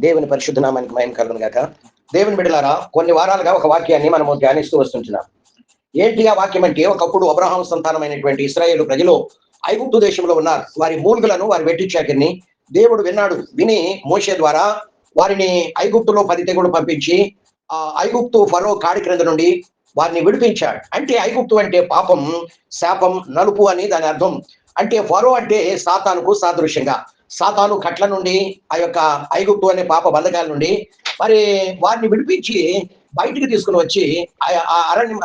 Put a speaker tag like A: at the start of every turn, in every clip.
A: దేవుని పరిశుద్ధ నామానికి మహిమ కలుగును గాక. దేవుని బిడ్డలారా, కొన్ని వారాలుగా ఒక వాక్యాన్ని మనము ధ్యానిస్తూ వస్తుంటున్నాం. ఏంటి ఆ వాక్యం అంటే, ఒకప్పుడు అబ్రహాం సంతానమైనటువంటి ఇశ్రాయేలు ప్రజలు ఐగుప్తు దేశంలో ఉన్నారు. వారి మూల్గులను, వారి వెట్టి చాకిరిని దేవుడు విన్నాడు. విని మోషే ద్వారా వారిని ఐగుప్తులో 10 తెగులు పంపించి ఆ ఐగుప్తు ఫరో కాడి క్రింద నుండి వారిని విడిపించాడు. అంటే ఐగుప్తు అంటే పాపం, శాపం, నలుపు అని దాని అర్థం. అంటే ఫరో అంటే సాతానుకు సాదృశ్యంగా, సాతాను కట్ల నుండి, ఆ యొక్క ఐగుప్తు అనే పాప బంధకాల నుండి మరి వారిని విడిపించి బయటికి తీసుకుని వచ్చి ఆ అరణ్యం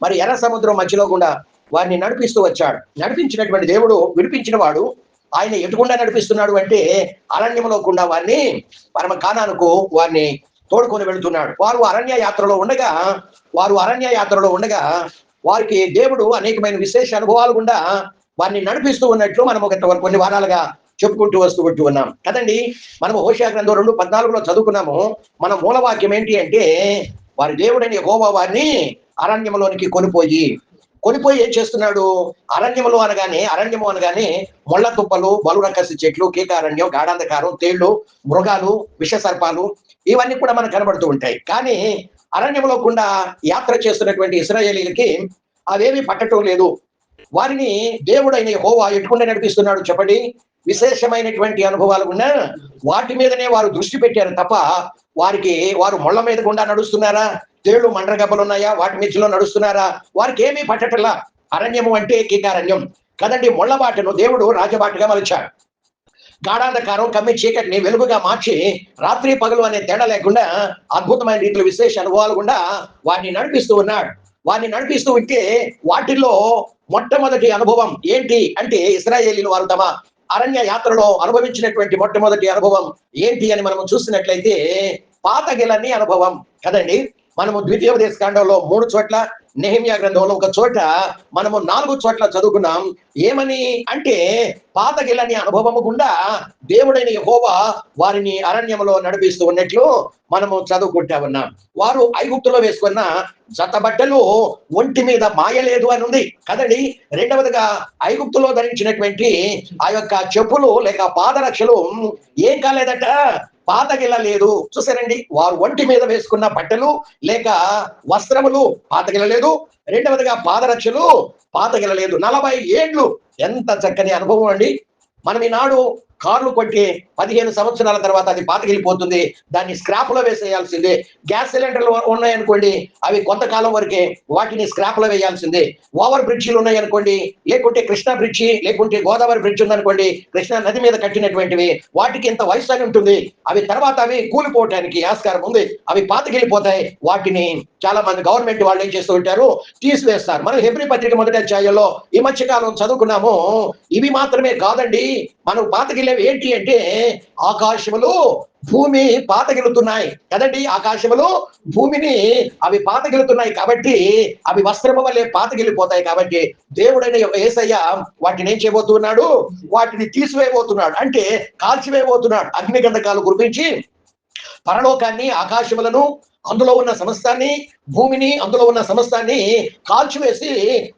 A: మరి ఎర్ర సముద్రం మధ్యలో గుండా వారిని నడిపిస్తూ వచ్చాడు. నడిపించినటువంటి దేవుడు, విడిపించిన వాడు ఆయన ఎటుకుండా నడిపిస్తున్నాడు అంటే అరణ్యంలో గుండా వారిని పరమ కానానుకు వారిని తోడుకొని వెళుతున్నాడు. అరణ్య యాత్రలో ఉండగా వారికి దేవుడు అనేకమైన విశేష అనుభవాలు గుండా వారిని నడిపిస్తూ ఉన్నట్లు మనం కొన్ని వారాలుగా చెప్పుకుంటూ వస్తూ ఉన్నాం కదండి. మనం హోషేయ గ్రంథం 2:14 చదువుకున్నాము. మన మూలవాక్యం ఏంటి అంటే, వారి దేవుడైన యెహోవా వారిని అరణ్యంలోనికి కొనిపోయి ఏం చేస్తున్నాడు? అరణ్యము అనగానే ముళ్ళ తుప్పలు, బలురకసి చెట్లు, కీకారణ్యం, గాఢాంధకారం, తేళ్లు, మృగాలు, విష సర్పాలు ఇవన్నీ కూడా మనకు కనబడుతూ ఉంటాయి. కానీ అరణ్యంలో గుండా యాత్ర చేస్తున్నటువంటి ఇశ్రాయేలీలకి అవేమీ పట్టడం లేదు. వారిని దేవుడైన యెహోవా ఎటుకుండా నడిపిస్తున్నాడు చెప్పండి. విశేషమైనటువంటి అనుభవాలు ఉన్నా వాటి మీదనే వారు దృష్టి పెట్టారు తప్ప వారు ముళ్ళ మీద గుండా నడుస్తున్నారా, తేళ్లు మండ్రగబ్బలు ఉన్నాయా వాటి మధ్యలో నడుస్తున్నారా? వారికి ఏమీ పట్టటల్లా. అరణ్యము అంటే కీకారణ్యం కదండి. ముళ్ళ బాటను దేవుడు రాజబాటగా మలిచాడు. గాఢాంధకారం కమ్మి చీకటిని వెలుగుగా మార్చి రాత్రి పగలు అనే తేడా లేకుండా అద్భుతమైన రీతిలో విశేష అనుభవాలు గుండా వారిని నడిపిస్తూ ఉన్నాడు. వారిని నడిపిస్తూ ఉంటే వాటిల్లో మొట్టమొదటి అనుభవం ఏంటి అంటే, ఇశ్రాయేలీలు వారు తమ అరణ్య యాత్రలో అనుభవించినటువంటి మొట్టమొదటి అనుభవం ఏంటి అని మనం చూసినట్లయితే పాతగిలని అనుభవం కదండి. మనము ద్వితీయోపదేశ కాండంలో 3 చోట్ల, నెహెమ్యా గ్రంథంలో 1 చోట, మనము 4 చోట్ల చదువుకున్నాం. ఏమని అంటే, పాతగిలని అనుభవము గుండా దేవుడైన యెహోవా వారిని అరణ్యంలో నడిపిస్తూ ఉన్నట్లు మనము చదువుకుంటా ఉన్నాం. వారు ఐగుప్తులో వేసుకున్న జత బట్టలు ఒంటి మీద మాయలేదు అని ఉంది కదండి. రెండవదిగా ఐగుప్తులో ధరించినటువంటి ఆ యొక్క చెప్పులు లేక పాదరక్షలు ఏం కాలేదట, పాతగిల్లలేదు. చూసారండి, వారు ఒంటి మీద వేసుకున్న బట్టలు లేక వస్త్రములు పాతగిల్లలేదు. రెండవదిగా పాదరక్షలు పాతగిల్లలేదు. 40 ఏండ్లు, ఎంత చక్కని అనుభవం అండి. మనం ఈనాడు కార్లు కొట్టి 15 సంవత్సరాల తర్వాత అది పాతగిలిపోతుంది, దాన్ని స్క్రాప్ లో వేసేయాల్సిందే. గ్యాస్ సిలిండర్లు ఉన్నాయనుకోండి, అవి కొంతకాలం వరకే, వాటిని స్క్రాప్ లో వేయాల్సిందే. ఓవర్ బ్రిడ్జిలు ఉన్నాయనుకోండి, లేకుంటే కృష్ణా బ్రిడ్జి, లేకుంటే గోదావరి బ్రిడ్జ్ ఉందనుకోండి, కృష్ణా నది మీద కట్టినటువంటివి, వాటికి ఇంత వయసు అని ఉంటుంది. అవి తర్వాత అవి కూలిపోవటానికి ఆస్కారం ఉంది, అవి పాతగిలిపోతాయి. వాటిని చాలా మంది గవర్నమెంట్ వాళ్ళు ఏం చేస్తూ ఉంటారు, తీసివేస్తారు. మనం హెబ్రీ పత్రిక 1వ అధ్యాయంలో ఈ మధ్యకాలం చదువుకున్నాము. ఇవి మాత్రమే కాదండి, మనం పాతగిలేవి ఏంటి అంటే, ఆకాశములు భూమి పాతగిలుతున్నాయి కదండి. ఆకాశములు భూమిని అవి పాతగిలుతున్నాయి కాబట్టి, అవి వస్త్రము వల్లే పాతగిలిపోతాయి కాబట్టి దేవుడైన యేసయ్య వాటిని ఏం చేయబోతున్నాడు, వాటిని తీసివేయబోతున్నాడు. అంటే కాల్చివేయబోతున్నాడు. అగ్నిగంధకాలు కురిపించి పరలోకాన్ని, ఆకాశములను, అందులో ఉన్న సమస్తాన్ని, భూమిని, అందులో ఉన్న సమస్తాన్ని కాల్చివేసి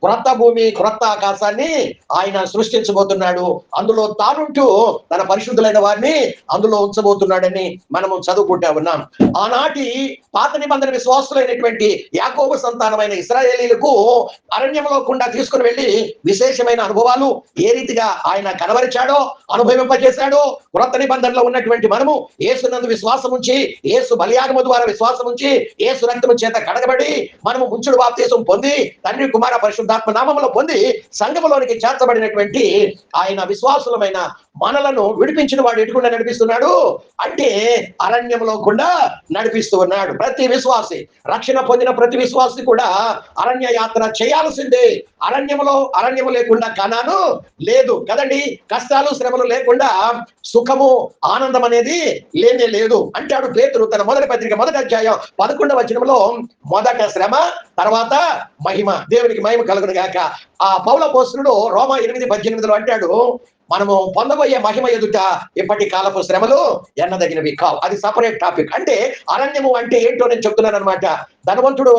A: క్రొత్త భూమి, క్రొత్త ఆకాశాన్ని ఆయన సృష్టించబోతున్నాడు. అందులో తానుంటూ తన పరిశుద్ధులైన వారిని అందులో ఉంచబోతున్నాడని మనము చదువుకుంటా ఉన్నాం. ఆనాటి పాత నిబంధన విశ్వాసులైనటువంటి యాకోబు సంతానమైన ఇశ్రాయేలీలకు అరణ్యంలో గుండా తీసుకుని వెళ్ళి విశేషమైన అనుభవాలు ఏ రీతిగా ఆయన కనబరిచాడో, అనుభవింపజేశాడో, క్రొత్త నిబంధనలో ఉన్నటువంటి మనము యేసునందు విశ్వాసం ఉంచి, యేసు బలియాగము ద్వారా విశ్వాసం ఉంచి, యేసు రక్తము చేత కడగబడి మనము ముంచుడు బాప్తిసం పొంది, తండ్రి కుమార పరిశుద్ధాత్మ నామములో పొంది సంఘములోనికి చేర్చబడినటువంటి ఆయన విశ్వాసులమైన మనలను విడిపించిన వాడు ఎటుకుండా నడిపిస్తున్నాడు అంటే, అరణ్యంలో గుండా నడిపిస్తూ ఉన్నాడు. ప్రతి విశ్వాసి, రక్షణ పొందిన ప్రతి విశ్వాసి కూడా అరణ్య యాత్ర చేయాల్సిందే. అరణ్యము లేకుండా కానాను లేదు కదండి. కష్టాలు, శ్రమలు లేకుండా సుఖము, ఆనందం అనేది లేనే లేదు అంటాడు పేతురు తన మొదటి పత్రిక 1వ అధ్యాయం 11వ వచనంలో. మొదట శ్రమ, తర్వాత మహిమ. దేవునికి మహిమ కలుగును గాక. ఆ పౌల అపోస్తలుడు రోమా 8:18 అంటాడు, మనము పొందబోయే మహిమ ఎదుట ఇప్పటి కాలపు శ్రమలు ఎన్నదగినవి కావు. అది సపరేట్ టాపిక్. అంటే అరణ్యము అంటే ఏంటో నేను చెప్తున్నాను అనమాట. ధనవంతుడు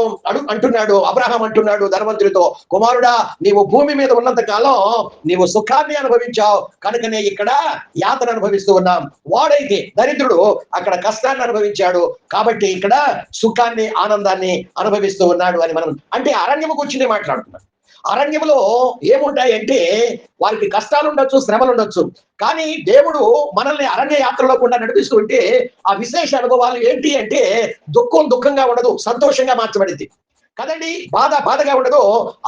A: అంటున్నాడు, అబ్రహాం అంటున్నాడు ధనవంతుడితో, కుమారుడా నీవు భూమి మీద ఉన్నంత కాలం నీవు సుఖాన్ని అనుభవించావు, కనుకనే ఇక్కడ యాతన అనుభవిస్తూ ఉన్నాం. వాడైతే దరిద్రుడు అక్కడ కష్టాన్ని అనుభవించాడు, కాబట్టి ఇక్కడ సుఖాన్ని ఆనందాన్ని అనుభవిస్తూ ఉన్నాడు అని మనం అంటే అరణ్యము గురించి మాట్లాడుతున్నాం. అరణ్యంలో ఏముంటాయంటే వారికి కష్టాలు ఉండొచ్చు, శ్రమలు ఉండొచ్చు. కానీ దేవుడు మనల్ని అరణ్య యాత్రలో కూడా నడిపిస్తూ ఉంటే ఆ విశేష అనుభవాలు ఏంటి అంటే దుఃఖంగా ఉండదు, సంతోషంగా మార్చబడింది కదండి. బాధగా ఉండదు,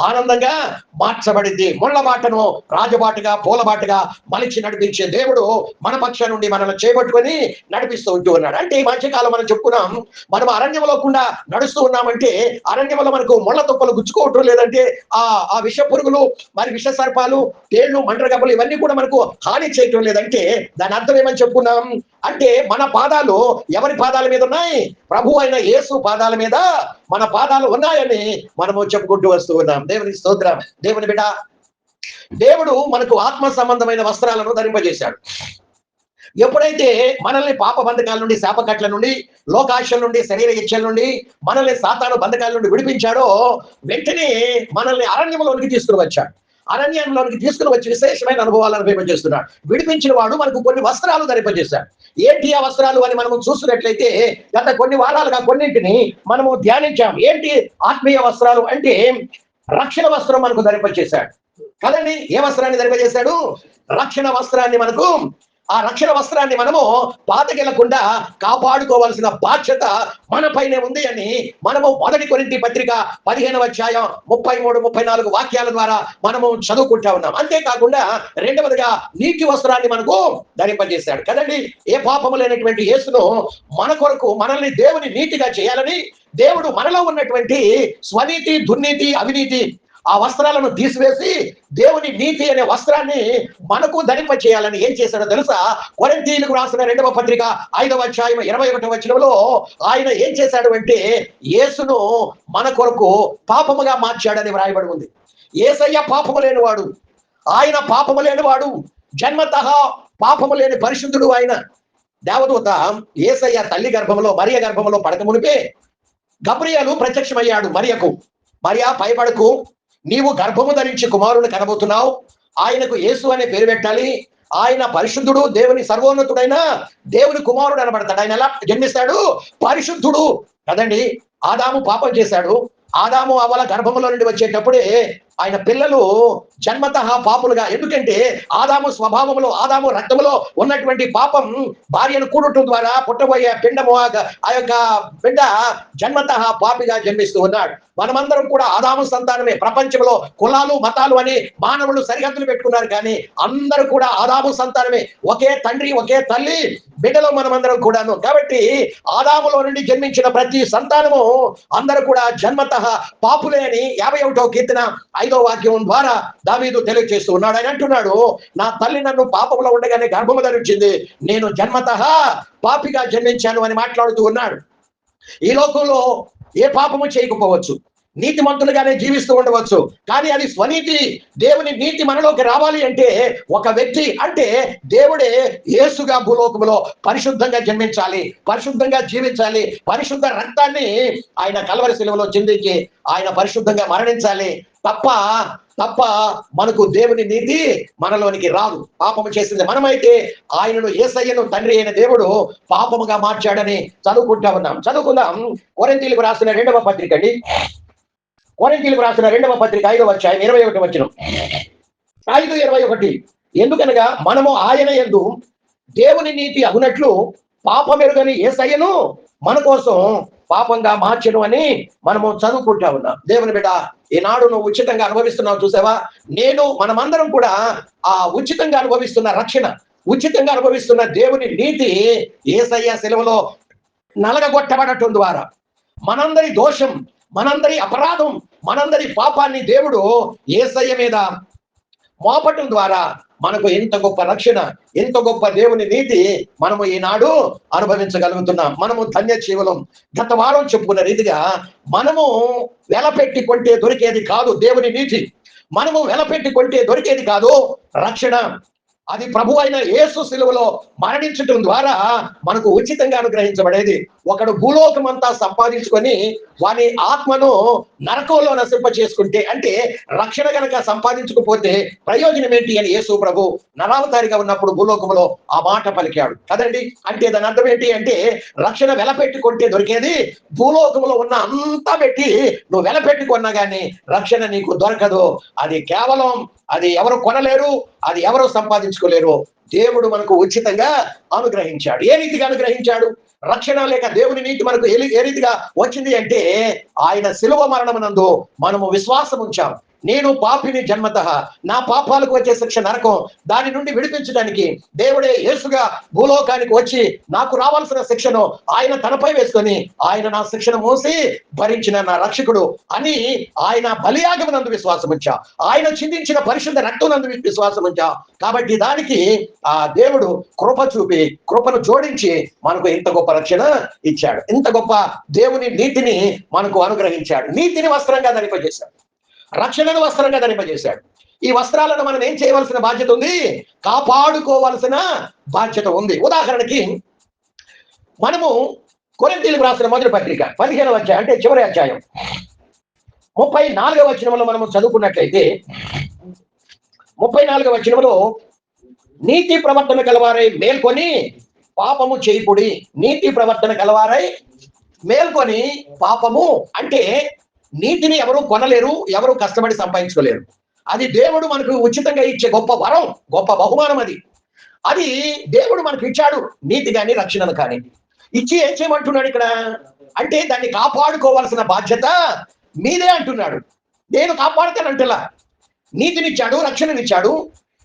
A: ఆనందంగా మార్చబడింది. ముళ్ళ బాటను రాజబాటుగా పూలబాటుగా మలిచి నడిపించే దేవుడు మన పక్ష నుండి మనల్ని చేపట్టుకొని నడిపిస్తూ ఉంటూ ఉన్నాడు. అంటే ఈ మధ్యకాలం మనం చెప్పుకున్నాం, మనం అరణ్యంలో కూడా నడుస్తూ ఉన్నామంటే అరణ్యంలో మనకు ముళ్ళ తుప్పలు గుచ్చుకోవటం లేదంటే ఆ విష పురుగులు, మరి విష సర్పాలు, తేళ్లు, మండ్రగబ్బలు ఇవన్నీ కూడా మనకు హాని చేయటం లేదంటే దాని అర్థం ఏమని చెప్పుకున్నాం అంటే మన పాదాలు ఎవరి పాదాల మీద ఉన్నాయి? ప్రభు అయిన యేసు పాదాల మీద మన పాదాలు ఉన్నాయని మనము చెప్పుకుంటూ వస్తూ ఉన్నాం. దేవుని స్తోత్రం. దేవుని బిడ్డ, దేవుడు మనకు ఆత్మ సంబంధమైన వస్త్రాలను ధరింపజేశాడు. ఎప్పుడైతే మనల్ని పాప బంధకాల నుండి, శాపకట్ల నుండి, లోకాశల నుండి, శరీర ఇచ్చల నుండి, మనల్ని సాతాను బంధకాల నుండి విడిపించాడో వెంటనే మనల్ని అరణ్యంలోనికి తీసుకుని వచ్చాడు. అరణ్యంలోనికి తీసుకుని వచ్చి విశేషమైన అనుభవాలను అనుభవించేస్తున్నాడు. విడిపించిన వాడు మనకు కొన్ని వస్త్రాలు ధరింపజేశాడు. ఏంటి ఆ వస్త్రాలు అని మనము చూస్తున్నట్లయితే గత కొన్ని వారాలుగా కొన్నింటిని మనము ధ్యానించాం. ఏంటి ఆత్మీయ వస్త్రాలు అంటే రక్షణ వస్త్రం మనకు ధరింపజేశాడు కదండి. ఏ వస్త్రాన్ని ధరింపజేశాడు? రక్షణ వస్త్రాన్ని మనకు, ఆ రక్షణ వస్త్రాన్ని మనము పాతకెళ్లకుండా కాపాడుకోవాల్సిన బాధ్యత మన పైనే ఉంది అని మనము 1 కొరింథీ పత్రిక 15వ అధ్యాయం 33-34 వాక్యాల ద్వారా మనము చదువుకుంటా ఉన్నాం. అంతేకాకుండా రెండవదిగా నీతి వస్త్రాన్ని మనకు ధరింపజేశాడు కదండి. ఏ పాపము లేనటువంటి యేసును మన కొరకు మనల్ని దేవుని నీతిగా చేయాలని దేవుడు మనలో ఉన్నటువంటి స్వనీతి, దుర్నీతి, అవినీతి ఆ వస్త్రాలను తీసివేసి దేవుని నీతి అనే వస్త్రాన్ని మనకు ధరింప చేయాలని ఏం చేశాడో తెలుసా? కొరింథీయులకు రాసిన 2వ పత్రిక 5వ అధ్యాయం 21వ వచనంలో ఆయన ఏం చేశాడు అంటే యేసును మన కొరకు పాపముగా మార్చాడని వ్రాయబడి ఉంది. యేసయ్య పాపము లేనివాడు, ఆయన పాపము లేనివాడు, జన్మతః పాపము లేని పరిశుద్ధుడు ఆయన. దేవదూత యేసయ్య తల్లి గర్భంలో, మరియ గర్భంలో పడక మునిపే గబ్రియేలు ప్రత్యక్షమయ్యాడు మరియకు. మరియా భయపడకు, నీవు గర్భము ధరించి కుమారుని కనబోతున్నావు, ఆయనకు యేసు అనే పేరు పెట్టాలి, ఆయన పరిశుద్ధుడు, దేవుని సర్వోన్నతుడైన దేవుని కుమారుడు అనబడతాడు. ఆయన ఎలా జన్మిస్తాడు? పరిశుద్ధుడు కదండి. ఆదాము పాపం చేశాడు. ఆదాము అవ్వల గర్భములో నుండి వచ్చేటప్పుడే ఆయన పిల్లలు జన్మతః పాపులుగా, ఎందుకంటే ఆదాము స్వభావంలో, ఆదాము రక్తములో ఉన్నటువంటి పాపం భార్యను కూడటం ద్వారా పుట్టబోయే పిండము, ఆ యొక్క బిడ్డ జన్మతః పాపిగా జన్మిస్తూ ఉన్నాడు. మనమందరం కూడా ఆదాము సంతానమే. ప్రపంచంలో కులాలు, మతాలు అని మానవులు సరిహద్దులు పెట్టుకున్నారు, కానీ అందరూ కూడా ఆదాము సంతానమే. ఒకే తండ్రి, ఒకే తల్లి బిడ్డలో మనమందరం కూడాను. కాబట్టి ఆదాములో నుండి జన్మించిన ప్రతి సంతానము అందరూ కూడా జన్మతః పాపులే అని 51వ కీర్తన 5వ వాక్యం ద్వారా దావీదు తెలియజేస్తూ ఉన్నాడు. ఆయన అంటున్నాడు, నా తల్లి నన్ను పాపంలో ఉండగానే గర్భము ధరించింది, నేను జన్మతః పాపిగా జన్మించాను అని మాట్లాడుతూ ఉన్నాడు. ఈ లోకంలో ఏ పాపము చేయకపోవచ్చు, నీతిమంతులుగానే జీవిస్తూ ఉండవచ్చు, కానీ అది స్వనీతి. దేవుని నీతి మనలోకి రావాలి అంటే ఒక వ్యక్తి అంటే దేవుడే యేసుగా భూలోకములో పరిశుద్ధంగా జన్మించాలి, పరిశుద్ధంగా జీవించాలి, పరిశుద్ధ రక్తాన్ని ఆయన కల్వరి శిలువలో చిందించి ఆయన పరిశుద్ధంగా మరణించాలి. తప్ప మనకు దేవుని నీతి మనలోనికి రాదు. పాపము చేసింది మనమైతే ఆయనను, యేసయ్యను తండ్రి అయిన దేవుడు పాపముగా మార్చాడని చదువుకుందాం. కొరింథీయులకు రాసిన 2వ పత్రిక అండి. కొరింథీయులకు రాసిన 2వ పత్రిక 5వ అధ్యాయం 21వ వచనం. 5:21. ఎందుకనగా మనము ఆయన యందు దేవుని నీతి అగునట్లు పాపమెరుగని యేసయ్యను మన కోసం పాపంగా మార్చను అని మనము చదువుకుంటా ఉన్నాం. దేవుని బిడ్డ, ఈనాడు నువ్వు ఉచితంగా అనుభవిస్తున్నావు చూసావా? మనమందరం కూడా ఆ ఉచితంగా అనుభవిస్తున్న రక్షణ, ఉచితంగా అనుభవిస్తున్న దేవుని నీతి యేసయ్య శిలువలో నలగగొట్టబడటం ద్వారా మనందరి దోషం, మనందరి అపరాధం, మనందరి పాపాన్ని దేవుడు యేసయ్య మీద మోపటం ద్వారా మనకు ఎంత గొప్ప రక్షణ, ఎంత గొప్ప దేవుని నీతి మనము ఈనాడు అనుభవించగలుగుతున్నాం. మనము ధన్య జీవులం. గత వారం చెప్పుకున్న రీతిగా మనము వెలపెట్టి కొంటే దొరికేది కాదు దేవుని నీతి. మనము వెలపెట్టి కొంటే దొరికేది కాదు రక్షణ. అది ప్రభు అయిన యేసు శిలువలో మరణించటం ద్వారా మనకు ఉచితంగా అనుగ్రహించబడేది. ఒకడు భూలోకం అంతా సంపాదించుకొని వాని ఆత్మను నరకంలో నశింప చేసుకుంటే, అంటే రక్షణ గనక సంపాదించకపోతే ప్రయోజనం ఏంటి అని యేసు ప్రభు నరావతారిగా ఉన్నప్పుడు భూలోకంలో ఆ మాట పలికాడు కదండి. అంటే దాని అర్థం ఏంటి అంటే, రక్షణ వెలపెట్టుకుంటే దొరికేది, భూలోకంలో ఉన్న అంతా పెట్టి నువ్వు వెలపెట్టుకున్నా కానీ రక్షణ నీకు దొరకదు. అది కేవలం అది ఎవరు కొనలేరు, అది ఎవరు సంపాదించుకోలేరు. దేవుడు మనకు ఉచితంగా అనుగ్రహించాడు. ఏ రీతిగా అనుగ్రహించాడు? రక్షణ లేక దేవుని నీతి మనకు ఏ రీతిగా వచ్చింది అంటే, ఆయన శిలువ మరణమునందు మనము విశ్వాసం ఉంచాం. నేను పాపిని జన్మతః, నా పాపాలకు వచ్చే శిక్ష నరకం, దాని నుండి విడిపించడానికి దేవుడే యేసుగా భూలోకానికి వచ్చి నాకు రావాల్సిన శిక్షను ఆయన తనపై వేసుకొని ఆయన నా శిక్షను మోసి భరించిన నా రక్షకుడు అని ఆయన బలియాగమునందు విశ్వాసం ఉంచా, ఆయన చిందించిన పరిశుద్ధ రక్తమునందు విశ్వాసం ఉంచా. కాబట్టి దానికి ఆ దేవుడు కృప చూపి కృపను జోడించి మనకు ఇంత గొప్ప రక్షణ ఇచ్చాడు. ఇంత గొప్ప దేవుని నీతిని మనకు అనుగ్రహించాడు. నీతిని వస్త్రంగా ధరింపజేశాడు, రక్షణను వస్త్రంగా ధరింపజేశాడు. ఈ వస్త్రాలను మనం ఏం చేయవలసిన బాధ్యత ఉంది? కాపాడుకోవాల్సిన బాధ్యత ఉంది. ఉదాహరణకి మనము కొరింథీయులకు రాసిన మొదటి పత్రిక 15వ అధ్యాయం, అంటే చివరి అధ్యాయం 34వ వచనంలో మనము చదువుకున్నట్లయితే, 34వ వచనంలో నీతి ప్రవర్తన కలవారై మేల్కొని పాపము చేయకుడి. నీతి ప్రవర్తన కలవారై మేల్కొని పాపము అంటే నీతిని ఎవరు కొనలేరు, ఎవరు కష్టపడి సంపాదించుకోలేరు. అది దేవుడు మనకు ఉచితంగా ఇచ్చే గొప్ప వరం, గొప్ప బహుమానం. అది దేవుడు మనకు ఇచ్చాడు, నీతి కానీ రక్షణను కానీ ఇచ్చి ఏం చేయమంటున్నాడు ఇక్కడ అంటే, దాన్ని కాపాడుకోవాల్సిన బాధ్యత మీదే అంటున్నాడు. నేను కాపాడుతానంటలా, నీతినిచ్చాడు, రక్షణనిచ్చాడు.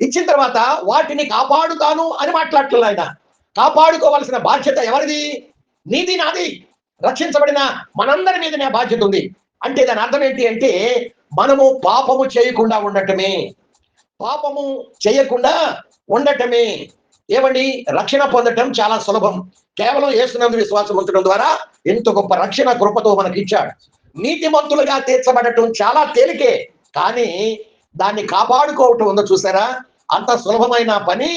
A: ఇచ్చిన తర్వాత వాటిని కాపాడుతాను అని మాట్లాడట్లేదు ఆయన. కాపాడుకోవాల్సిన బాధ్యత ఎవరిది? నీది నాది. రక్షించబడిన మనందరి మీదనే బాధ్యత ఉంది. అంటే దాని అర్థం ఏంటి అంటే, మనము పాపము చేయకుండా ఉండటమే, పాపము చేయకుండా ఉండటమే. ఏమండి, రక్షణ పొందటం చాలా సులభం. కేవలం యేసునందు విశ్వాసం ఉంచడం ద్వారా ఎంత గొప్ప రక్షణ కృపతో మనకి ఇచ్చాడు. నీతిమంతులుగా తీర్చబడటం చాలా తేలికే, కానీ దాన్ని కాపాడుకోవటం ఉందో చూసారా, అంత సులభమైన పని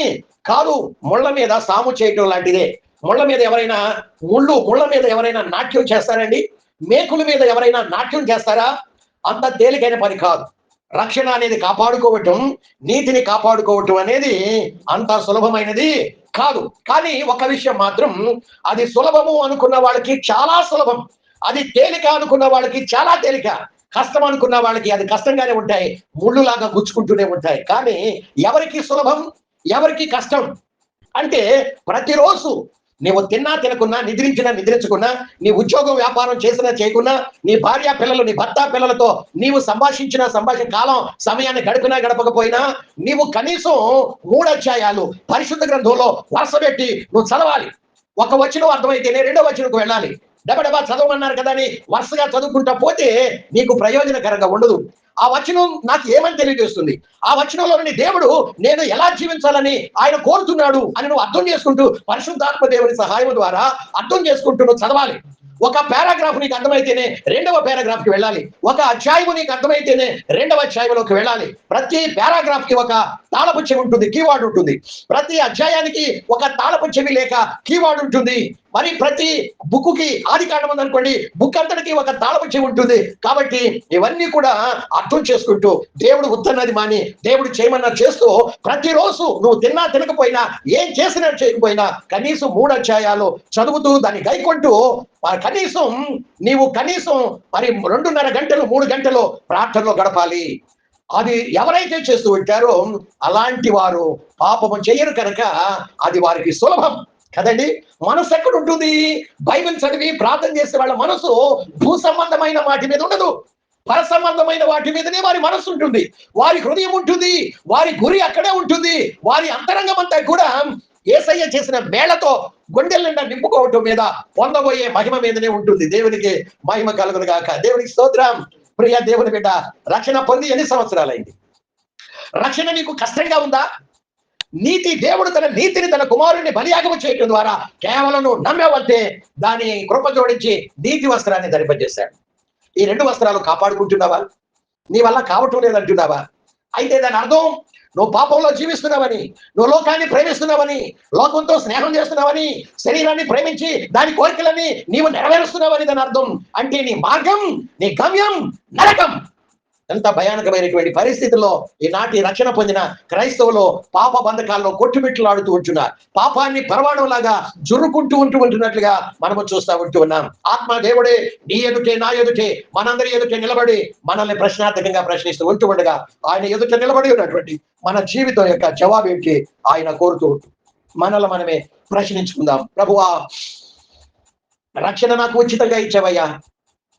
A: కాదు. ముళ్ళ మీద సాము చేయటం లాంటిదే. ముళ్ళ మీద ఎవరైనా నాట్యం చేస్తారండి? మేకుల మీద ఎవరైనా నాట్యం చేస్తారా? అంత తేలికైన పని కాదు. రక్షణ అనేది కాపాడుకోవటం, నీతిని కాపాడుకోవటం అనేది అంత సులభమైనది కాదు. కానీ ఒక విషయం మాత్రం, అది సులభము అనుకున్న వాళ్ళకి చాలా సులభం, అది తేలిక అనుకున్న వాళ్ళకి చాలా తేలిక, కష్టం అనుకున్న వాళ్ళకి అది కష్టంగానే ఉంటాయి, ముళ్ళులాగా గుచ్చుకుంటూనే ఉంటాయి. కానీ ఎవరికి సులభం, ఎవరికి కష్టం అంటే, ప్రతిరోజు నీవు తిన్నా తినకున్నా, నిద్రించకున్నా, నీ ఉద్యోగం వ్యాపారం చేసినా చేయకున్నా, నీ భార్య పిల్లలు, నీ భర్త పిల్లలతో నీవు సంభాషించిన సమయాన్ని గడపకపోయినా, నీవు కనీసం 3 అధ్యాయాలు పరిశుద్ధ గ్రంథంలో వరుస పెట్టి నువ్వు చదవాలి. ఒక వచనం అర్థమైతేనే రెండో వచనంకు వెళ్ళాలి. డబడబా చదవమన్నారు కదా అని వరుసగా చదువుకుంటా పోతే నీకు ప్రయోజనకరంగా ఉండదు. ఆ వచనం నాకు ఏమని తెలియజేస్తుంది, ఆ వచనంలోని దేవుడు నేను ఎలా జీవించాలని ఆయన కోరుతున్నాడు అని నువ్వు అర్థం చేసుకుంటూ, పరిశుద్ధాత్మ దేవుని సహాయం ద్వారా అర్థం చేసుకుంటూ నువ్వు చదవాలి. ఒక పారాగ్రాఫ్ నీకు అర్థమైతేనే రెండవ పారాగ్రాఫ్ కి వెళ్ళాలి. ఒక అధ్యాయం నీకు అర్థమైతేనే రెండవ అధ్యాయంలోకి వెళ్ళాలి. ప్రతి పారాగ్రాఫ్ కి ఒక తాళపు చెవి ఉంటుంది, కీవర్డ్ ఉంటుంది. ప్రతి అధ్యాయానికి ఒక తాళపు చెవి లేక కీవర్డ్ ఉంటుంది. మరి ప్రతి బుక్ కి, ఆది కాండం ఉందనుకోండి, బుక్ అంతటికి ఒక తాళపు చెవి ఉంటుంది. కాబట్టి ఇవన్నీ కూడా అర్థం చేసుకుంటూ, దేవుడు ఉత్తన్నది మాని దేవుడు చేయమన్నా చేస్తూ, ప్రతిరోజు నువ్వు తిన్నా తినకపోయినా, ఏం చేసినా చేయకపోయినా కనీసం 3 అధ్యాయాలు చదువుతూ దాన్ని గైకొంటూ, నీవు కనీసం మరి 2.5 గంటలు 3 గంటలు ప్రార్థనలో గడపాలి. అది ఎవరైతే చేస్తూ ఉంటారో అలాంటి వారు పాపము చేయరు కనుక అది వారికి సులభం కదండి. మనసు ఎక్కడ ఉంటుంది? బైబిల్ చదివి ప్రార్థన చేసే వాళ్ళ మనసు భూ సంబంధమైన వాటి మీద ఉండదు, పర సంబంధమైన వాటి మీదనే వారి మనసు ఉంటుంది, వారి హృదయం ఉంటుంది, వారి గురి అక్కడే ఉంటుంది. వారి అంతరంగం అంతా కూడా యేసయ్య చేసిన మేళతో గుండెల నిండా నింపుకోవటం మీద, పొందబోయే మహిమ మీదనే ఉంటుంది. దేవునికి మహిమ కలుగును గాక. దేవునికి స్తోత్రం. ప్రియ దేవుని బిడ్డ, రక్షణ పొంది ఎన్ని సంవత్సరాలైంది? రక్షణ నీకు కష్టంగా ఉందా? దేవుడు తన నీతిని, తన కుమారుని బలియాగము చేయటం ద్వారా కేవలం నువ్వు నమ్మేవంటే దాని కృప జోడించి నీతి వస్త్రాన్ని ధరింపజేశాడు. ఈ 2 వస్త్రాలు కాపాడుకుంటున్నావా? నీ వల్ల కావటం లేదంటున్నావా? అయితే దాని అర్థం నువ్వు పాపంలో జీవిస్తున్నావని, నువ్వు లోకాన్ని ప్రేమిస్తున్నావని, లోకంతో స్నేహం చేస్తున్నావని, శరీరాన్ని ప్రేమించి దాని కోరికలని నీవు నెరవేరుస్తున్నావని దాని అర్థం. అంటే నీ మార్గం, నీ గమ్యం నరకం. ఎంత భయానకమైనటువంటి పరిస్థితుల్లో ఈనాటి రక్షణ పొందిన క్రైస్తవులు పాప బంధకాల్లో కొట్టుమిట్లాడుతూ ఉంటున్నారు. పాపాన్ని పరవాణంలాగా జురుకుంటూ ఉంటున్నట్లుగా మనము చూస్తూ ఉన్నాం. ఆత్మ దేవుడే నీ ఎదుటే నా ఎదుటే మనందరి ఎదుటే నిలబడి మనల్ని ప్రశ్నార్థకంగా ప్రశ్నిస్తూ ఉండగా ఆయన ఎదుట నిలబడి ఉన్నటువంటి మన జీవితం యొక్క జవాబు ఏంటి ఆయన కోరుతూ మనల్ని మనమే ప్రశ్నించుకుందాం. ప్రభువా, రక్షణ నాకు ఉచితంగా ఇచ్చావయ్యా,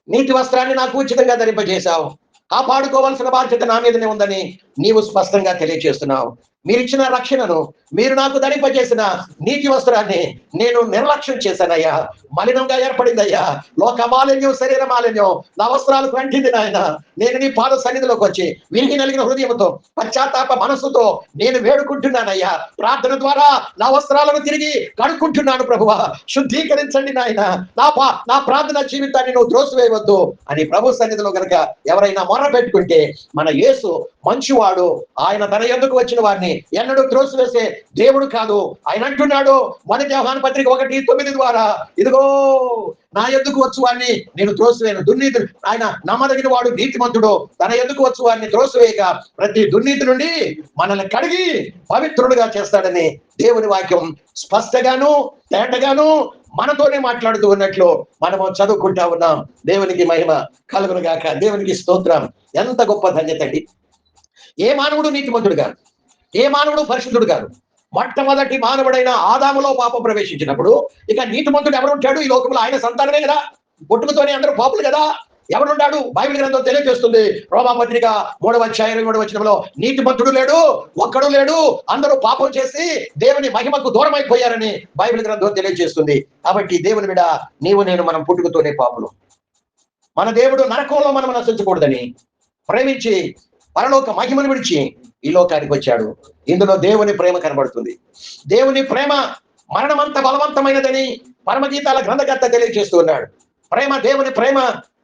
A: నీతి వస్త్రాన్ని నాకు ఉచితంగా ధరింపజేశావు, కాపాడుకోవాల్సిన బాధ్యత నా మీదనే ఉందని నీవు స్పష్టంగా తెలియజేస్తున్నావు. మీరిచ్చిన రక్షణను, మీరు నాకు ధరింపజేసిన నీతి వస్త్రాన్ని నేను నిర్లక్ష్యం చేశానయ్యా, మలినంగా ఏర్పడిందయ్యా. లోక మాలిన్యం, శరీర మాలిన్యం నా వస్త్రాలకు అంటింది నాయన. నేను నీ పాద సన్నిధిలోకి వచ్చి విరిగి నలిగిన హృదయంతో, పశ్చాత్తాప మనస్సుతో నేను వేడుకుంటున్నానయ్యా. ప్రార్థన ద్వారా నా వస్త్రాలను తిరిగి కడుక్కుంటున్నాను ప్రభువా, శుద్ధీకరించండి నాయన. నా ప్రార్థన జీవితాన్ని నువ్వు త్రోసివేయవద్దు అని ప్రభు సన్నిధిలో కనుక ఎవరైనా మొర పెట్టుకుంటే, మన యేసు మంచివాడు, ఆయన తన ఎందుకు వచ్చిన వారిని ఎన్నడూ త్రోసివేసే దేవుడు కాదు. ఆయన అంటున్నాడు 1 యోహాను పత్రిక 1:9 ద్వారా, ఇదిగో నా ఎందుకు వచ్చు వాడిని నేను త్రోసివేయను. దుర్నీతి ఆయన నమ్మదగిన వాడు, నీతిమంతుడు, తన ఎందుకు వచ్చు వాడిని త్రోసివేయక ప్రతి దుర్నీతి నుండి మనల్ని కడిగి పవిత్రుడుగా చేస్తాడని దేవుని వాక్యం స్పష్టగాను తేటగాను మనతోనే మాట్లాడుతూ ఉన్నట్లు మనము చదువుకుంటా ఉన్నాం. దేవునికి మహిమ కలుగును గాక. దేవునికి స్తోత్రం. ఎంత గొప్ప ధన్యత అండి. ఏ మానవుడు నీతిమంతుడు కాదు, ఏ మానవుడు పరిశుద్ధుడు కాదు. మొట్టమొదటి మానవుడైన ఆదాములో పాపం ప్రవేశించినప్పుడు ఇక నీతిమంతుడు ఎవరు ఉంటాడు ఈ లోకంలో? ఆయన సంతానమే కదా, పుట్టుకతోనే అందరూ పాపులు కదా. ఎవరున్నాడు? బైబిల్ గ్రంథం తెలియజేస్తుంది. రోమాపత్రిక 3:23 నీతిమంతుడు లేడు, ఒక్కడు లేడు, అందరూ పాపం చేసి దేవుని మహిమకు దూరం అయిపోయారని బైబిల్ గ్రంథం తెలియజేస్తుంది. కాబట్టి దేవుని బిడ్డ, నీవు నేను మనం పుట్టుకతోనే పాపులు. మన దేవుడు నరకంలో మనం నశించకూడదని ప్రేమించి పరలోక మహిమను విడిచి ఈ లోకానికి వచ్చాడు. ఇందులో దేవుని ప్రేమ కనబడుతుంది. దేవుని ప్రేమ మరణమంత బలవంతమైనదని పరమగీతాల గ్రంథకర్త తెలియజేస్తూ ఉన్నాడు. దేవుని ప్రేమ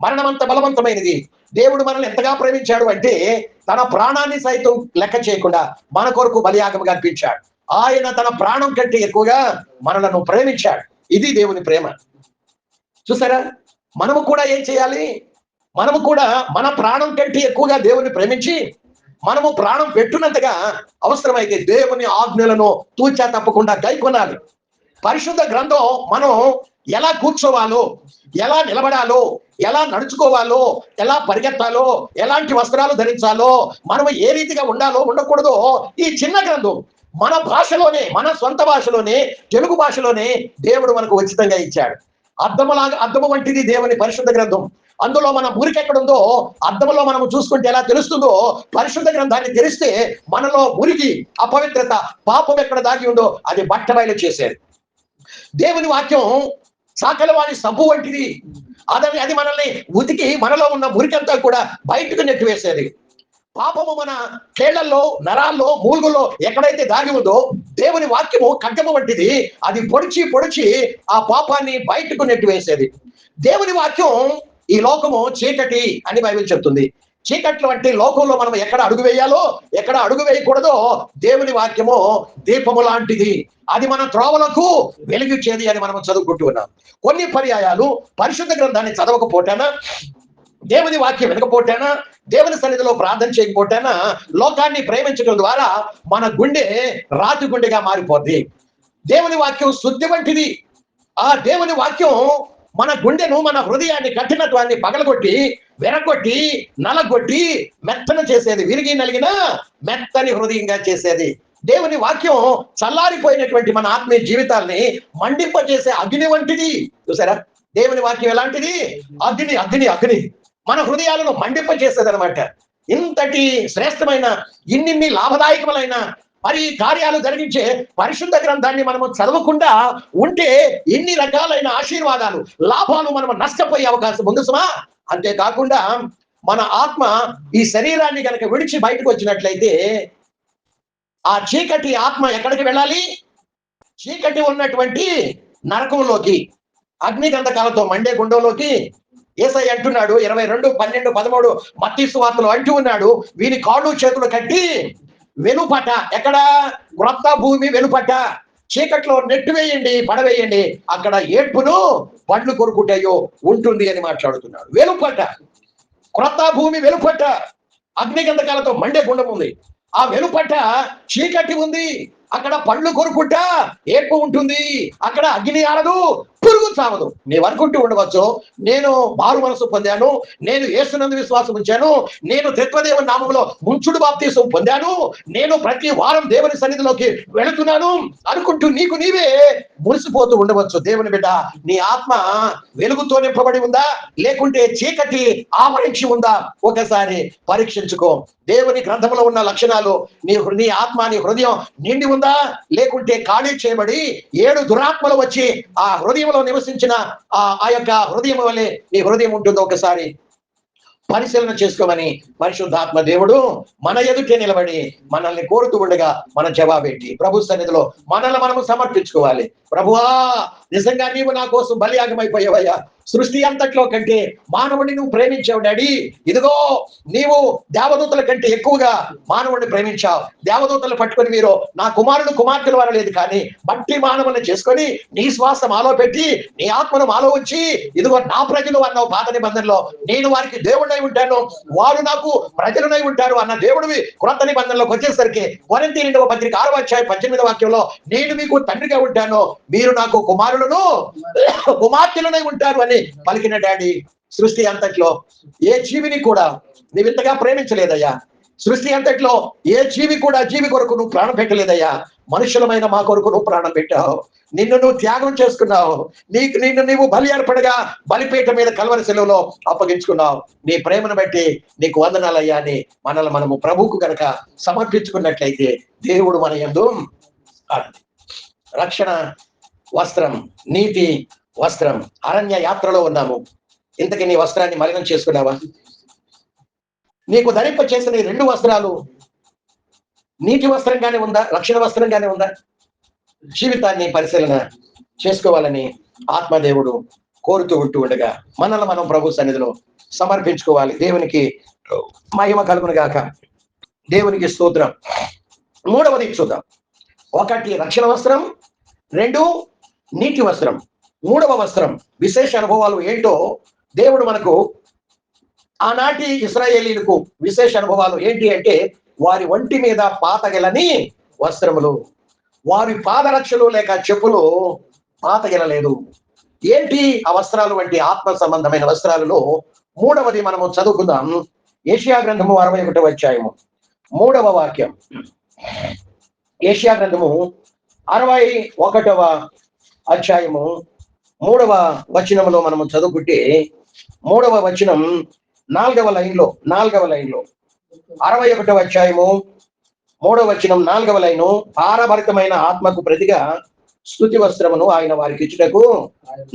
A: మరణమంత బలవంతమైనది. దేవుడు మనల్ని ఎంతగా ప్రేమించాడు అంటే తన ప్రాణాన్ని సైతం లెక్క చేయకుండా మన కొరకు బలియాగముగా అర్పించాడు. ఆయన తన ప్రాణం కంటే ఎక్కువగా మనలను ప్రేమించాడు. ఇది దేవుని ప్రేమ. చూసారా? మనము కూడా ఏం చేయాలి? మనము కూడా మన ప్రాణం కంటే ఎక్కువగా దేవుని ప్రేమించి మనము ప్రాణం పెట్టునంతగా అవసరమైతే దేవుని ఆజ్ఞలను తూచా తప్పకుండా గైకొనాలి. పరిశుద్ధ గ్రంథం మనం ఎలా కూర్చోవాలో, ఎలా నిలబడాలో, ఎలా నడుచుకోవాలో, ఎలా పరిగెత్తాలో, ఎలాంటి వస్త్రాలు ధరించాలో, మనం ఏ రీతిగా ఉండాలో ఉండకూడదో ఈ చిన్న గ్రంథం మన భాషలోనే, మన సొంత భాషలోనే, తెలుగు భాషలోనే దేవుడు మనకు ఉచితంగా ఇచ్చాడు. అద్దము వంటిది దేవుని పరిశుద్ధ గ్రంథం. అందులో మన మురికి ఎక్కడుందో అద్దంలో మనం చూసుకుంటే ఎలా తెలుస్తుందో, పరిశుద్ధ గ్రంథాన్ని తెరిస్తే మనలో మురికి, అపవిత్రత, పాపం ఎక్కడ దాగి ఉందో అది బట్టబయలు చేసేది. దేవుని వాక్యం సాకలవాణి సబ్బు వంటిది. అది మనల్ని ఉతికి మనలో ఉన్న మురికంతా కూడా బయటకు నెట్టివేసేది. పాపము మన కేళ్లలో, నరాల్లో, మూలుగుల్లో ఎక్కడైతే దాగి ఉందో దేవుని వాక్యము ఖడ్గము వంటిది. అది పొడిచి ఆ పాపాన్ని బయటకు నెట్టివేసేది. దేవుని వాక్యం ఈ లోకము చీకటి అని బైబిల్ చెప్తుంది. చీకట్లు అంటే లోకంలో మనం ఎక్కడ అడుగు వేయాలో, ఎక్కడ అడుగు వేయకూడదో దేవుని వాక్యము దీపము లాంటిది. అది మన త్రోవలకు వెలిగిచ్చేది అని మనం చదువుకుంటూ ఉన్నాం. కొన్ని పర్యాయాలు పరిశుద్ధ గ్రంథాన్ని చదవకపోటానా, దేవుని వాక్యం వినకపోటానా, దేవుని సన్నిధిలో ప్రార్థన చేయకపోటానా, లోకాన్ని ప్రేమించడం ద్వారా మన గుండె రాతి గుండెగా మారిపోద్ది. దేవుని వాక్యం శుద్ధి వంటిది. ఆ దేవుని వాక్యం మన గుండెను, మన హృదయాన్ని, కఠినత్వాన్ని పగలగొట్టి, వెరగొట్టి, నలగొట్టి మెత్తన చేసేది. విరిగి నలిగిన మెత్తని హృదయంగా చేసేది. దేవుని వాక్యం చల్లారిపోయినటువంటి మన ఆత్మీయ జీవితాల్ని మండింపజేసే అగ్ని వంటిది. చూసారా? దేవుని వాక్యం ఎలాంటిది? అగ్ని మన హృదయాలను మండింపజేసేది అనమాట. ఇంతటి శ్రేష్టమైన, ఇన్ని లాభదాయకములైన మరి కార్యాలు జరిగించే పరిశుద్ధ గ్రంథాన్ని మనము చదవకుండా ఉంటే ఎన్ని రకాలైన ఆశీర్వాదాలు, లాభాలు మనం నష్టపోయే అవకాశం ఉంది సుమా. అంతేకాకుండా మన ఆత్మ ఈ శరీరాన్ని కనుక విడిచి బయటకు వచ్చినట్లయితే ఆ చీకటి ఆత్మ ఎక్కడికి వెళ్ళాలి? చీకటి ఉన్నటువంటి నరకంలోకి, అగ్ని గంధకాలతో మండే గుండంలోకి. యేసయ్య అంటున్నాడు 22:12-13 మత్తయి సువార్తలో అంటూ ఉన్నాడు, వీని కాళ్ళు చేతులు కట్టి వెనుపట. ఎక్కడ? క్రొత్త భూమి వెనుపట. చీకట్లో నెట్టు వేయండి, పడవేయండి, అక్కడ ఏడ్పును పండ్లు కొరుకుటయో ఉంటుంది అని మాట్లాడుతున్నాడు. వెలుపట, క్రొత్త భూమి వెలుపట అగ్నిగంధకాలతో మండే గుండం ఉంది. ఆ వెలుపట చీకటి ఉంది, అక్కడ పండ్లు కొరుకుట ఏర్పు ఉంటుంది, అక్కడ అగ్ని ఆడదు, పురుగు చావదు. నీవు అనుకుంటూ ఉండవచ్చు, నేను మారు మనసు పొందాను, నేను యేసునందు విశ్వాసం ఉంచాను, నేను త్రిత్వదేవుని నామములో ముంచుడు బాప్తీసం పొందాను, నేను ప్రతి వారం దేవుని సన్నిధిలోకి వెళుతున్నాను అనుకుంటూ నీకు నీవే మురిసిపోతూ ఉండవచ్చు. దేవుని బిడ్డ, నీ ఆత్మ వెలుగుతో నింపబడి ఉందా, లేకుంటే చీకటి ఆవరించి ఉందా? ఒకసారి పరీక్షించుకో. దేవుని గ్రంథంలో ఉన్న లక్షణాలు నీ ఆత్మ, నీ హృదయం నిండి ఉందా, లేకుంటే ఖాళీ చేయబడి 7 దురాత్మలు వచ్చి ఆ హృదయంలో నివసించిన ఆ యొక్క హృదయం వల్లే నీ హృదయం ఉంటుందో ఒకసారి పరిశీలన చేసుకోమని పరిశుద్ధాత్మ దేవుడు మన ఎదుటే నిలబడి మనల్ని కోరుతూ ఉండగా మన జవాబేంటి? ప్రభు సన్నిధిలో మనల్ని మనము సమర్పించుకోవాలి. ప్రభువా, నిజంగా నీవు నా కోసం బలియాగమైపోయావయ్యా. సృష్టి అంతట్లో కంటే మానవుడిని నువ్వు ప్రేమించావు డాడీ. ఇదిగో నీవు దేవదూతల కంటే ఎక్కువగా మానవుడిని ప్రేమించావు. దేవదూతలు పట్టుకొని మీరు నా కుమారుడు కుమార్తెలు అనలేదు, కానీ మట్టి మానవుల్ని చేసుకొని నీ శ్వాస మాలో పెట్టి నీ ఆత్మను మాలో ఉంచి ఇదిగో నా ప్రజలు అన్నావు పాత నిబంధనలో. నేను వారికి దేవుడై ఉంటాను, వారు నాకు ప్రజలనై ఉంటారు అన్న దేవుడివి క్రొత్త నిబంధనలోకి వచ్చేసరికి కొరింథీ 2వ పత్రిక 6వ అధ్యాయం 18వ వాక్యంలో నేను మీకు తండ్రిగా ఉంటాను, మీరు నాకు కుమారులను కుమార్తెలనై ఉంటారు అని పలికిన డాడీ. సృష్టి అంతట్లో ఏ జీవిని కూడా నీవు ఇంతగా ప్రేమించలేదయ్యా. సృష్టి అంతట్లో ఏ జీవి కూడా జీవి కొరకు నువ్వు ప్రాణం పెట్టలేదయ్యా. మనుషులమైన మా కొరకు నువ్వు ప్రాణం పెట్టావు, నిన్ను నువ్వు త్యాగం చేసుకున్నావు, నిన్ను నీవు బలి అర్పణగా బలిపీఠ మీద కల్వరి శిలువలో అప్పగించుకున్నావు. నీ ప్రేమను బట్టి నీకు వందనాలయ్యా అని మనము ప్రభువుకు గనక సమర్పించుకున్నట్లయితే దేవుడు మన యందు రక్షణ వస్త్రం, నీతి వస్త్రం. అరణ్య యాత్రలో ఉన్నాము, ఇంతకీ నీ వస్త్రాన్ని మలినం చేసుకున్నావా? నీకు ధరింప చేసిన 2 వస్త్రాలు నీటి వస్త్రంగానే ఉందా, రక్షణ వస్త్రంగానే ఉందా? జీవితాన్ని పరిశీలన చేసుకోవాలని ఆత్మదేవుడు కోరుతూ ఉంటూ ఉండగా మనల్ని మనం ప్రభు సన్నిధిలో సమర్పించుకోవాలి. దేవునికి మహిమ కలుగును గాక. దేవునికి స్తోత్రం. 3వది చూద్దాం. 1 రక్షణ వస్త్రం, 2 నీటి వస్త్రం. 3వ వస్త్రం విశేష అనుభవాలు ఏంటో దేవుడు మనకు, ఆనాటి ఇశ్రాయేలీలకు విశేష అనుభవాలు ఏంటి అంటే వారి ఒంటి మీద పాతగెలని వస్త్రములు, వారి పాదరక్షలు లేక చెప్పులు పాతగెలలేదు. ఏంటి ఆ వస్త్రాలు అంటే ఆత్మ సంబంధమైన వస్త్రాలలో 3వది మనము చదువుకుందాం. యెషయా గ్రంథము 61వ అధ్యాయము 3వ వాక్యం. యెషయా గ్రంథము 61వ అధ్యాయము 3వ వచనంలో మనము చదువుకుంటే 3వ వచనం 4వ లైన్లో 61వ అధ్యాయము 3వ వచనం 4వ లైను, భారభరితమైన ఆత్మకు ప్రతిగా స్తుతి వస్త్రమును ఆయన వారికి ఇచ్చుటకు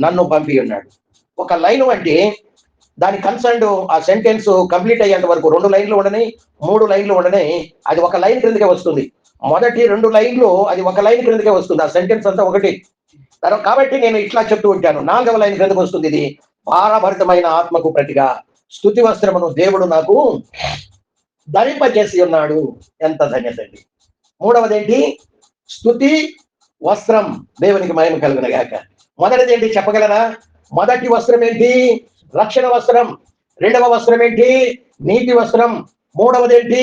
A: నన్ను పంపి ఉన్నాడు. ఒక లైను అంటే దాని కన్సర్న్ ఆ సెంటెన్స్ కంప్లీట్ అయ్యేంత వరకు 2 లైన్లు ఉండని 3 లైన్లు ఉండని అది ఒక లైన్ క్రిందకే వస్తుంది. మొదటి 2 లైన్లు అది ఒక లైన్ క్రిందకే వస్తుంది, ఆ సెంటెన్స్ అంతా ఒకటి. కాబట్టి నేను ఇట్లా చెప్తూ ఉంటాను, 4వ లైన్ క్రిందకు వస్తుంది. ఇది భారభరితమైన ఆత్మకు ప్రతిగా స్తుతి వస్త్రమును దేవుడు నాకు ధరింపజేసి ఉన్నాడు. ఎంత ధన్యత అండి. 3వది ఏంటి? స్తుతి వస్త్రం. దేవునికి మహిమ కలుగును గాక. మొదటిది ఏంటి చెప్పగలరా? మొదటి వస్త్రం ఏంటి? రక్షణ వస్త్రం. 2వ వస్త్రం ఏంటి? నీతి వస్త్రం. 3వది ఏంటి?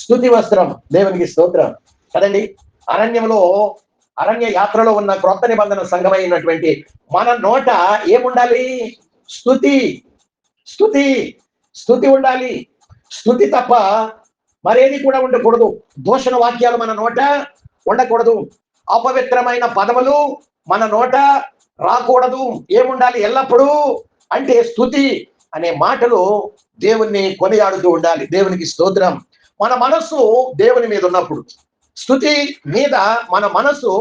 A: స్తుతి వస్త్రం. దేవునికి స్తోత్రం కదండి. అరణ్య యాత్రలో ఉన్న క్రొత్త నిబంధన సంఘమైనటువంటి మన నోట ఏముండాలి? స్తుతి ఉండాలి. స్తుతి తప్ప మరేది కూడా ఉండకూడదు. దూషణ వాక్యాలు మన నోట ఉండకూడదు. అపవిత్రమైన పదములు మన నోట రాకూడదు. ఏముండాలి ఎల్లప్పుడూ అంటే స్తుతి అనే మాటలు దేవుణ్ణి కొనియాడుతూ ఉండాలి. దేవునికి స్తోత్రం. మన మనస్సు దేవుని మీద ఉన్నప్పుడు, స్తుతి మీద మన మనసు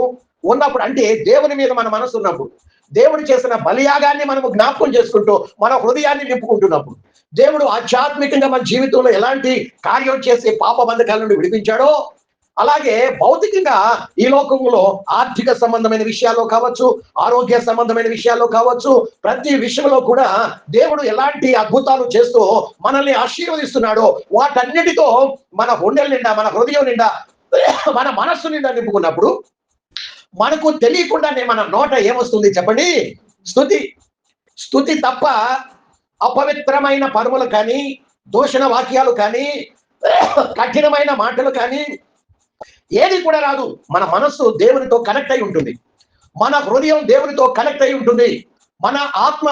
A: ఉన్నప్పుడు, అంటే దేవుని మీద మన మనసు ఉన్నప్పుడు, దేవుడు చేసిన బలియాగాన్ని మనము జ్ఞాపకం చేసుకుంటూ మన హృదయాన్ని నింపుకుంటున్నప్పుడు, దేవుడు ఆధ్యాత్మికంగా మన జీవితంలో ఎలాంటి కార్యం చేసి పాప బంధకాల నుండి విడిపించాడో, అలాగే భౌతికంగా ఈ లోకంలో ఆర్థిక సంబంధమైన విషయాల్లో కావచ్చు, ఆరోగ్య సంబంధమైన విషయాల్లో కావచ్చు, ప్రతి విషయంలో కూడా దేవుడు ఎలాంటి అద్భుతాలు చేస్తూ మనల్ని ఆశీర్వదిస్తున్నాడో వాటన్నిటితో మన గుండెల నిండా, మన హృదయం నిండా మన మనస్సు నిండా నింపుకున్నప్పుడు మనకు తెలియకుండానే మన నోట ఏమొస్తుంది చెప్పండి? స్తుతి. స్తుతి తప్ప అపవిత్రమైన పదములు కానీ, దూషణ వాక్యాలు కానీ, కఠినమైన మాటలు కానీ ఏది కూడా రాదు. మన మనస్సు దేవునితో కనెక్ట్ అయి ఉంటుంది. మన హృదయం దేవునితో కనెక్ట్ అయి ఉంటుంది. మన ఆత్మ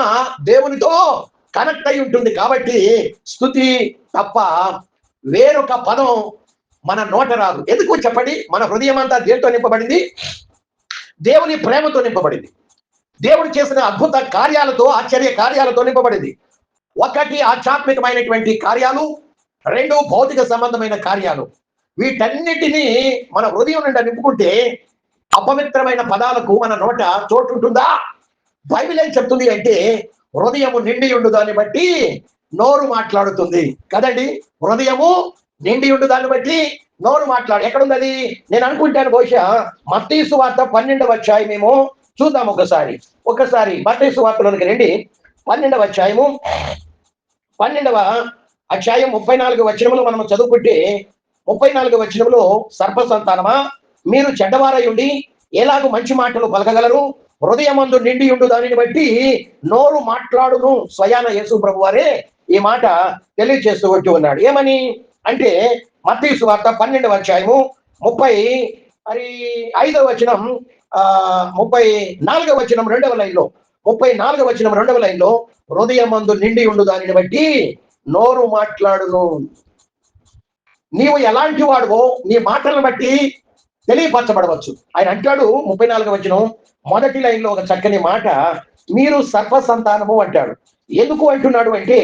A: దేవునితో కనెక్ట్ అయి ఉంటుంది. కాబట్టి స్తుతి తప్ప వేరొక పదం మన నోట రాదు. ఎందుకు చెప్పండి? మన హృదయం అంతా దేనితో నింపబడింది? దేవుని ప్రేమతో నింపబడింది. దేవుడు చేసిన అద్భుత కార్యాలతో, ఆశ్చర్య కార్యాలతో నింపబడింది. ఒకటి ఆధ్యాత్మికమైనటువంటి కార్యాలు, రెండు భౌతిక సంబంధమైన కార్యాలు. వీటన్నిటినీ మన హృదయం నిండా నింపుకుంటే అపవిత్రమైన పదాలకు మన నోట చోటు ఉంటుందా? బైబిల్ ఏం చెప్తుంది అంటే, హృదయము నిండి ఉండు దాన్ని బట్టి నోరు మాట్లాడుతుంది కదండి. హృదయము నిండి ఉండు దాన్ని బట్టి నోరు మాట్లాడు. ఎక్కడుంది అది? నేను అనుకుంటాను బహుశా మత్తయి సువార్త 12వ అధ్యాయమేమో. చూద్దాం ఒకసారి మత్తయి సువార్తలోనికి రండి. 12వ అధ్యాయము, 12వ అధ్యాయం 34వ వచనంలో మనం చదువుకుంటే, 34వ వచనంలో, సర్ప సంతానమా, మీరు చెడ్డవారై ఉండి ఎలాగూ మంచి మాటలు పలకగలరు? హృదయమందు నిండి ఉండు దానిని బట్టి నోరు మాట్లాడును. స్వయాన యేసు ప్రభు వారే ఈ మాట తెలియజేస్తూ వచ్చి ఉన్నాడు. ఏమని అంటే, మత్తయి సువార్త 12వ అధ్యాయము 35వ వచనం, 34వ వచనం 2వ లైన్లో, 34వ వచనం 2వ లైన్లో, హృదయమందు నిండి ఉండు దానిని బట్టి నోరు మాట్లాడును. నీవు ఎలాంటి వాడువో నీ మాటలను బట్టి తెలియపరచబడవచ్చు. ఆయన అంటాడు 34వ వచనం మొదటి లైన్లో ఒక చక్కని మాట, మీరు సర్ప సంతానము అంటాడు. ఎందుకు అంటున్నాడు అంటే,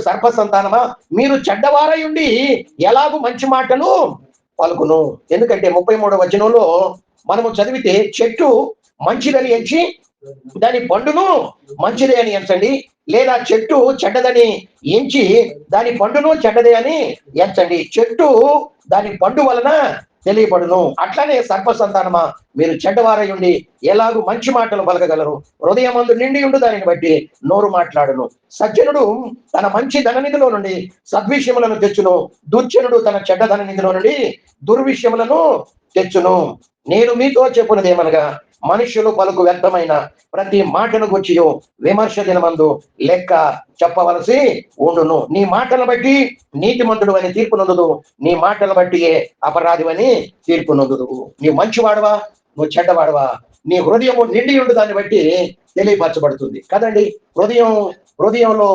A: సర్ప సంతానమా, మీరు చెడ్డవారై ఉండి ఎలాగూ మంచి మాటలు పలుకును. ఎందుకంటే 33వ వచనంలో మనము చదివితే, చెట్టు మంచిదని ఎంచి దాని పండును మంచిదే అని ఎంచండి, లేదా చెట్టు చెడ్డదని ఎంచి దాని పండును చెడ్డదే అని ఎంచండి. చెట్టు దాని పండు వలన తెలియబడును. అట్లానే సర్ప సంతానమా, మీరు చెడ్డవారై ఉండి ఎలాగూ మంచి మాటలు పలకగలరు? హృదయమందు నిండి ఉండు దానిని బట్టి నోరు మాట్లాడును. సజ్జనుడు తన మంచి ధననిధిలో నుండి సద్విషయములను తెచ్చును, దుర్జనుడు తన చెడ్డ ధననిధిలో నుండి దుర్విషయములను తెచ్చును. నేను మీతో చెప్పున్నదేమనగా, మనుష్యులు పలుకు వ్యర్థమైన ప్రతి మాటను గుర్చి విమర్శ దినమందు లెక్క చెప్పవలసి ఉండును. నీ మాటలను బట్టి నీతిమంతుడు అని తీర్పు నొందుదు, నీ మాటలను బట్టి అపరాధివని తీర్పు నొందుదు. నీవు మంచివాడవా, నువ్వు చెడ్డవాడవా, నీ హృదయము నిండి ఉండు దాన్ని బట్టి తెలియపరచబడుతుంది కదండి. హృదయంలో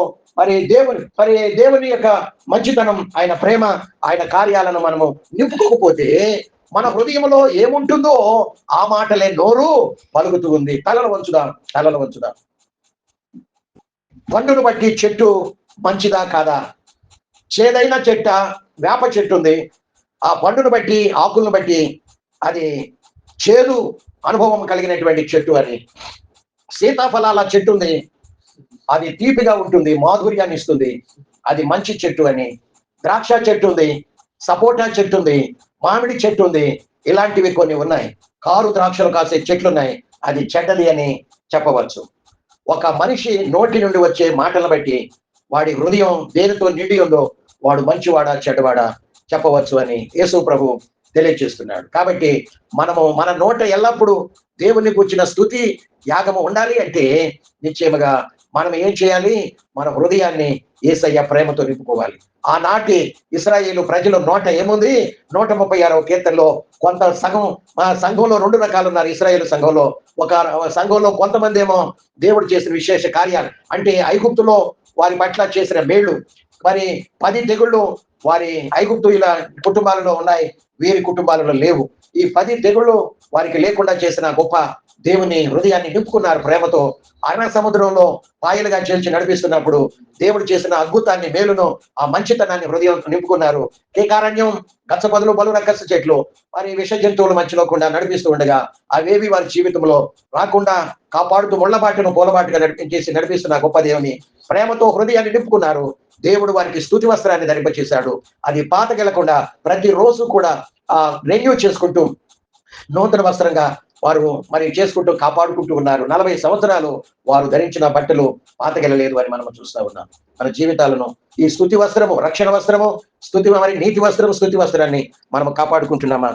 A: మరి దేవుని యొక్క మంచితనం, ఆయన ప్రేమ, ఆయన కార్యాలను మనము నింపుకోకపోతే మన హృదయంలో ఏముంటుందో ఆ మాటలే నోరు పలుకుతూ ఉంది. తలలు వంచుదాం. పండును బట్టి చెట్టు మంచిదా కాదా? చేదైన చెట్ట, వేప చెట్టు ఉంది, ఆ పండును బట్టి, ఆకులను బట్టి అది చేదు అనుభవం కలిగినటువంటి చెట్టు అని. సీతాఫలాల చెట్టు ఉంది, అది తీపిగా ఉంటుంది, మాధుర్యాన్ని ఇస్తుంది, అది మంచి చెట్టు అని. ద్రాక్ష చెట్టు ఉంది, సపోటా చెట్టు ఉంది, మామిడి చెట్టు ఉంది, ఇలాంటివి కొన్ని ఉన్నాయి. కారు ద్రాక్షలు కాసే చెట్లు ఉన్నాయి, అది చెడ్డది అని చెప్పవచ్చు. ఒక మనిషి నోటి నుండి వచ్చే మాటలను బట్టి వాడి హృదయం దేనితో నిండి ఉందో వాడు మంచివాడా చెడ్డవాడా చెప్పవచ్చు అని యేసు ప్రభు తెలియజేస్తున్నాడు. కాబట్టి మన నోట ఎల్లప్పుడూ దేవుని కూర్చిన స్తుతి యాగము ఉండాలి అంటే నిశ్చయముగా మనం ఏం చేయాలి? మన హృదయాన్ని యేసయ్య ప్రేమతో నింపుకోవాలి. ఆనాటి ఇశ్రాయేలు ప్రజల నోట ఏముంది? 136వ కీర్తనలో కొంత సంఘంలో 2 రకాలు ఉన్నారు. ఇశ్రాయేలు సంఘంలో ఒక సంఘంలో కొంతమంది ఏమో దేవుడు చేసిన విశేష కార్యాలు అంటే ఐగుప్తులో వారి పట్ల చేసిన మేళ్లు, మరి 10 తెగుళ్ళు వారి ఐగుప్తుల కుటుంబాలలో ఉన్నాయి, వీరి కుటుంబాలలో లేవు. ఈ 10 తెగుళ్ళు వారికి లేకుండా చేసిన గొప్ప దేవుని హృదయాన్ని నింపుకున్నారు ప్రేమతో. అరణ్య సముద్రంలో పాయలుగా చేర్చి నడిపిస్తున్నప్పుడు దేవుడు చేసిన అద్భుతాన్ని, మేలును, ఆ మంచితనాన్ని హృదయం నింపుకున్నారు. కేకారణ్యం, గచ్చపొదలు, బలు రక్కస చెట్లు, మరి విష జంతువుల మధ్యలో కూడా నడిపిస్తూ ఉండగా అవేవి వారి జీవితంలో రాకుండా కాపాడుతూ ముళ్ళబాటును పూలబాటుగా నడిపిస్తున్న గొప్ప దేవుని ప్రేమతో హృదయాన్ని నింపుకున్నారు. దేవుడు వారికి స్తుతి వస్త్రాన్ని ధరింపచేశాడు. అది పాతకెళ్లకుండా ప్రతిరోజు కూడా రెన్యూ చేసుకుంటూ నూతన వస్త్రంగా వారు మరి చేసుకుంటూ కాపాడుకుంటూ ఉన్నారు. 40 సంవత్సరాలు వారు ధరించిన బట్టలు పాతగెళ్ళలేదు అని మనం చూస్తా ఉన్నాం. మన జీవితాలను ఈ స్తుతి వస్త్రము, రక్షణ వస్త్రము, స్తుతి మరి నీతి వస్త్రము, స్తుతి వస్త్రాన్ని మనం కాపాడుకుంటున్నామా?